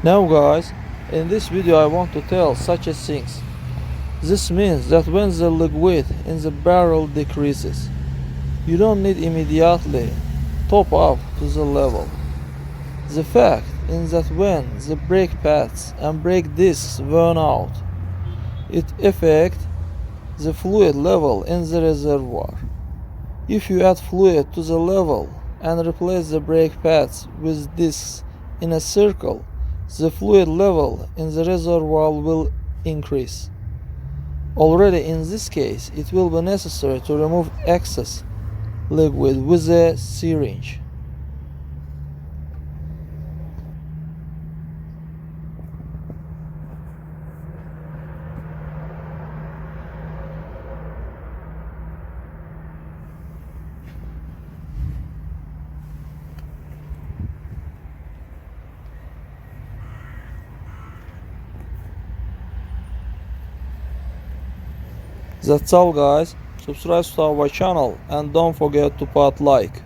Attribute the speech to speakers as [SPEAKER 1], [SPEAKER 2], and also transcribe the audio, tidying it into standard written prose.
[SPEAKER 1] Now guys, in this video I want to tell such as things. This means that when the liquid in the barrel decreases, you don't need immediately top up to the level. The fact is that when the brake pads and brake discs burn out, it affects the fluid level in the reservoir. If you add fluid to the level and replace the brake pads with discs in a circle, the fluid level in the reservoir will increase. Already in this case, it will be necessary to remove excess liquid with a syringe. That's all guys. Subscribe to our channel and don't forget to put like.